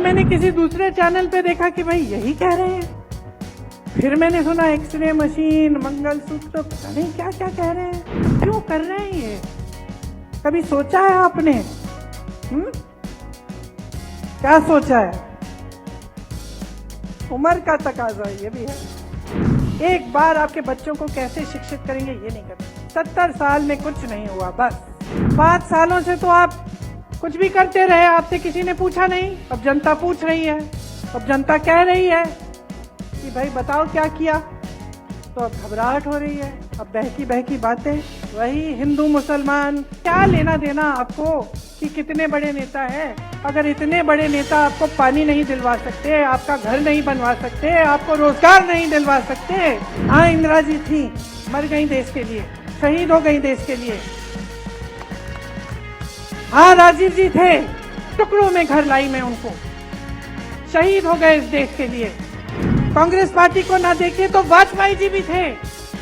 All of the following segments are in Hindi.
मैंने किसी दूसरे चैनल पे देखा कि भाई यही कह रहे हैं। फिर मैंने सुना एक्सरे मशीन, मंगलसूत्र, पता नहीं क्या क्या कह रहे हैं। क्यों कर रहे हैं ये? कभी सोचा है आपने? क्या सोचा है? उम्र का तकाजा ये भी है। एक बार आपके बच्चों को कैसे शिक्षित करेंगे ये नहीं करते। 70 साल में कुछ नहीं हुआ, बस 5 सालों से तो आप कुछ भी करते रहे, आपसे किसी ने पूछा नहीं। अब जनता पूछ रही है, अब जनता कह रही है कि भाई बताओ क्या किया, तो अब घबराहट हो रही है। अब बहकी बहकी बातें, वही हिंदू मुसलमान, क्या लेना देना आपको कि कितने बड़े नेता है। अगर इतने बड़े नेता आपको पानी नहीं दिलवा सकते, आपका घर नहीं बनवा सकते, आपको रोजगार नहीं दिलवा सकते। हाँ, इंदिरा जी थी, मर गई देश के लिए, शहीद हो गई देश के लिए। हाँ, राजीव जी थे, टुकड़ों में घर लाई मैं उनको, शहीद हो गए इस देश के लिए। कांग्रेस पार्टी को ना देखिए तो वाजपेयी जी भी थे,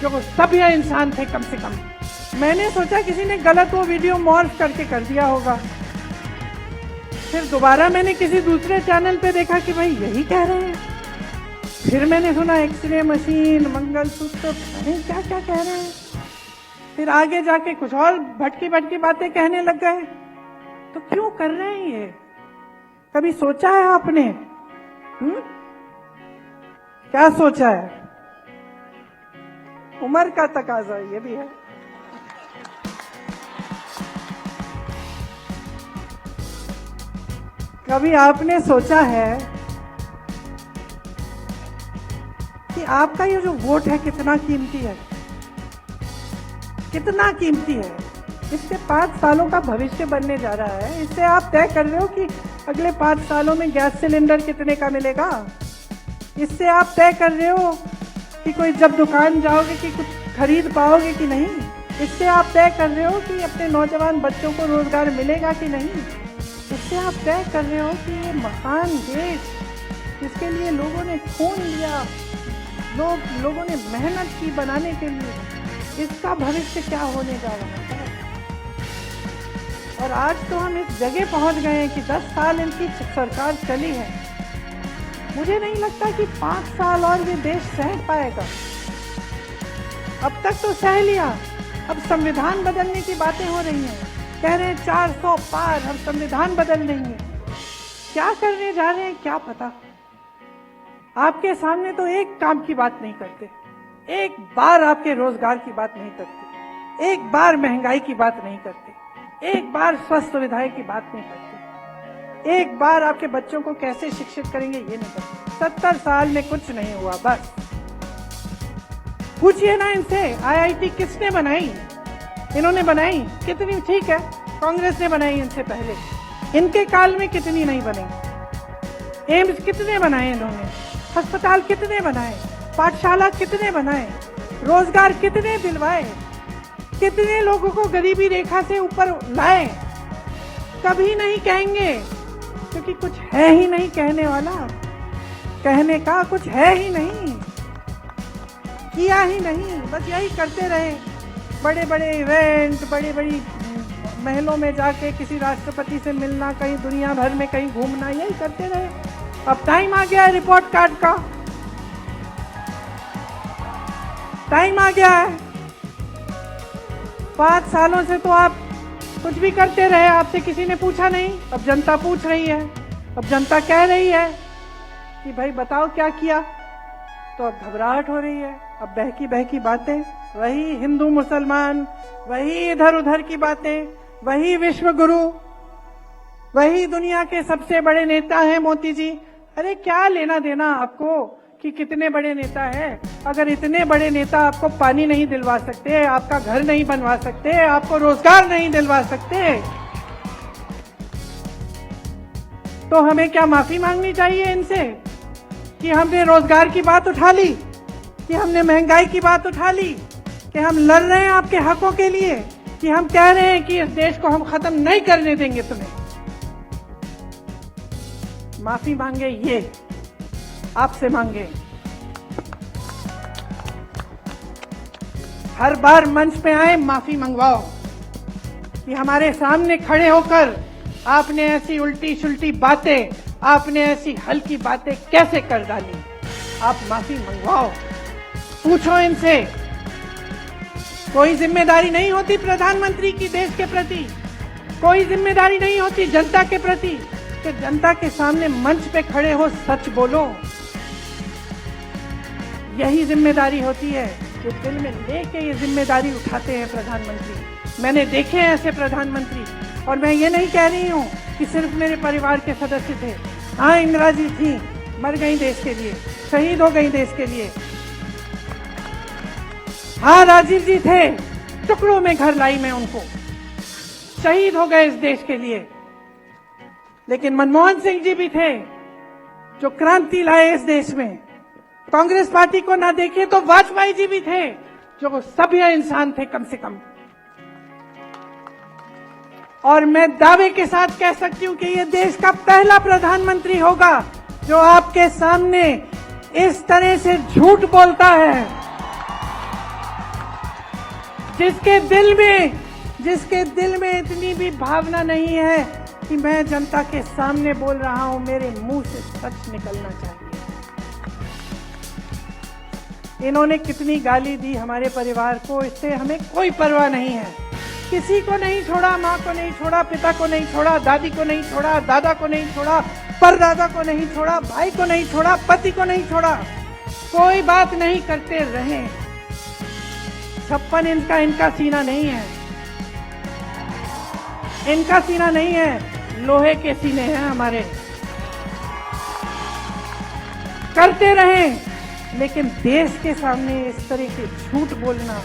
जो सभ्य इंसान थे कम से कम। मैंने सोचा किसी ने गलत वो वीडियो मॉर्फ करके कर दिया होगा। फिर दोबारा मैंने किसी दूसरे चैनल पे देखा कि भाई यही कह रहे हैं। फिर मैंने सुना एक्सरे मशीन, मंगलसूत्र, पता नहीं क्या क्या कह रहे हैं। फिर आगे जाके कुछ और भटकी भटकी बातें कहने लग गए। तो क्यों कर रहे हैं ये? कभी सोचा है आपने? क्या सोचा है? उम्र का तकाजा ये भी है। कभी आपने सोचा है कि आपका ये जो वोट है कितना कीमती है? कितना कीमती है? इससे 5 सालों का भविष्य बनने जा रहा है। इससे आप तय कर रहे हो कि अगले 5 सालों में गैस सिलेंडर कितने का मिलेगा। इससे आप तय कर रहे हो कि कोई जब दुकान जाओगे कि कुछ खरीद पाओगे कि नहीं। इससे आप तय कर रहे हो कि अपने नौजवान बच्चों को रोजगार मिलेगा कि नहीं। इससे आप तय कर रहे हो कि ये महान देश, जिसके लिए लोगों ने खून लिया, लोगों ने मेहनत की बनाने के लिए, इसका भविष्य क्या होने जा रहा है। और आज तो हम इस जगह पहुंच गए हैं कि 10 साल इनकी सरकार चली है। मुझे नहीं लगता कि 5 साल और ये देश सह पाएगा। अब तक तो सह लिया, अब संविधान बदलने की बातें हो रही हैं। कह रहे हैं 400 पार, हम संविधान बदल देंगे। क्या करने जा रहे हैं क्या पता। आपके सामने तो एक काम की बात नहीं करते, एक बार आपके रोजगार की बात नहीं करते, एक बार महंगाई की बात नहीं करते, एक बार स्वास्थ्य सुविधाएं की बात नहीं करते, एक बार आपके बच्चों को कैसे शिक्षित करेंगे ये नहीं करते। 70 साल में कुछ नहीं हुआ, बस पूछिए ना इनसे, आईआईटी किसने बनाई? इन्होंने बनाई कितनी? ठीक है, कांग्रेस ने बनाई इनसे पहले, इनके काल में कितनी नहीं बनी। एम्स कितने बनाए इन्होंने, अस्पताल कितने बनाए, पाठशाला कितने बनाए, रोजगार कितने दिलवाए, कितने लोगों को गरीबी रेखा से ऊपर लाए। कभी नहीं कहेंगे क्योंकि कुछ है ही नहीं कहने वाला, कहने का कुछ है ही नहीं, किया ही नहीं, बस यही करते रहे। बड़े बड़े इवेंट, बड़ी बड़ी महलों में जाके किसी राष्ट्रपति से मिलना, कहीं दुनिया भर में कहीं घूमना, यही करते रहे। अब टाइम आ गया है रिपोर्ट कार्ड का, टाइम आ गया है। 5 सालों से तो आप कुछ भी करते रहे, आपसे किसी ने पूछा नहीं। अब जनता पूछ रही है, अब जनता कह रही है कि भाई बताओ क्या किया, तो अब घबराहट हो रही है। अब बहकी बहकी बातें, वही हिंदू मुसलमान, वही इधर उधर की बातें, वही विश्व गुरु, वही दुनिया के सबसे बड़े नेता हैं मोदी जी। अरे क्या लेना देना आपको कि कितने बड़े नेता हैं। अगर इतने बड़े नेता आपको पानी नहीं दिलवा सकते, आपका घर नहीं बनवा सकते, आपको रोजगार नहीं दिलवा सकते, तो हमें क्या माफी मांगनी चाहिए इनसे कि हमने रोजगार की बात उठा ली, कि हमने महंगाई की बात उठा ली, कि हम लड़ रहे हैं आपके हकों के लिए, कि हम कह रहे हैं कि इस देश को हम खत्म नहीं करने देंगे तुम्हें। माफी मांगे ये आपसे मांगे। हर बार मंच पे आए माफी मंगवाओ कि हमारे सामने खड़े होकर आपने ऐसी उल्टी सुल्टी बातें, आपने ऐसी हल्की बातें कैसे कर डाली? आप माफी मंगवाओ, पूछो इनसे। कोई जिम्मेदारी नहीं होती प्रधानमंत्री की देश के प्रति, कोई जिम्मेदारी नहीं होती जनता के प्रति कि जनता के सामने मंच पे खड़े हो सच बोलो। यही जिम्मेदारी होती है जो दिल में लेके ये जिम्मेदारी उठाते हैं प्रधानमंत्री। मैंने देखे हैं ऐसे प्रधानमंत्री, और मैं ये नहीं कह रही हूँ कि सिर्फ मेरे परिवार के सदस्य थे। हाँ, इंदिरा जी थी, मर गई देश के लिए, शहीद हो गई देश के लिए। हाँ, राजीव जी थे, टुकड़ों में घर लाई मैं उनको, शहीद हो गए इस देश के लिए। लेकिन मनमोहन सिंह जी भी थे जो क्रांति लाए इस देश में। कांग्रेस पार्टी को ना देखे तो वाजपेयी जी भी थे जो सभ्य इंसान थे कम से कम। और मैं दावे के साथ कह सकती हूं कि ये देश का पहला प्रधानमंत्री होगा जो आपके सामने इस तरह से झूठ बोलता है, जिसके दिल में इतनी भी भावना नहीं है कि मैं जनता के सामने बोल रहा हूं, मेरे मुंह से सच निकलना चाहिए। इन्होंने कितनी गाली दी हमारे परिवार को, इससे हमें कोई परवाह नहीं है। किसी को नहीं छोड़ा, माँ को नहीं छोड़ा, पिता को नहीं छोड़ा, दादी को नहीं छोड़ा, दादा को नहीं छोड़ा, परदादा को नहीं छोड़ा, भाई को नहीं छोड़ा, पति को नहीं छोड़ा। कोई बात नहीं करते रहे। 56 इंच का इनका सीना नहीं है, इनका सीना नहीं है, लोहे के सीने हैं हमारे। करते रहे, लेकिन देश के सामने इस तरह के झूठ बोलना,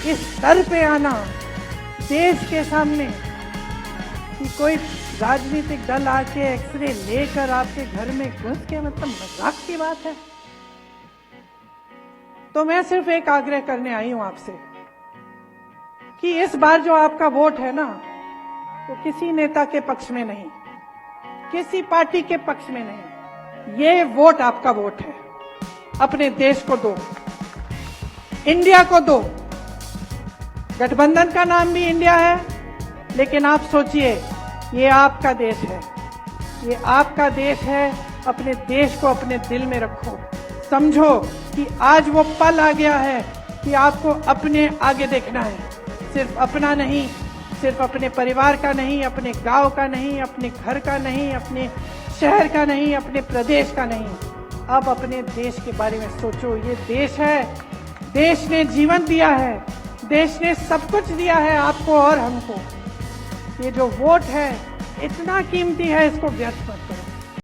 इस स्तर पे आना देश के सामने कि कोई राजनीतिक दल आके एक्सरे लेकर आपके घर में घुस के, मतलब मजाक की बात है। तो मैं सिर्फ एक आग्रह करने आई हूं आपसे कि इस बार जो आपका वोट है ना, वो किसी नेता के पक्ष में नहीं, किसी पार्टी के पक्ष में नहीं, ये वोट आपका वोट है। अपने देश को दो, इंडिया को दो। गठबंधन का नाम भी इंडिया है, लेकिन आप सोचिए, ये आपका देश है, ये आपका देश है। अपने देश को अपने दिल में रखो, समझो कि आज वो पल आ गया है कि आपको अपने आगे देखना है, सिर्फ अपना नहीं, सिर्फ अपने परिवार का नहीं, अपने गांव का नहीं, अपने घर का नहीं, अपने शहर का नहीं, अपने प्रदेश का नहीं। अब अपने देश के बारे में सोचो। ये देश है, देश ने जीवन दिया है, देश ने सब कुछ दिया है आपको और हमको। ये जो वोट है इतना कीमती है, इसको व्यर्थ मत करो।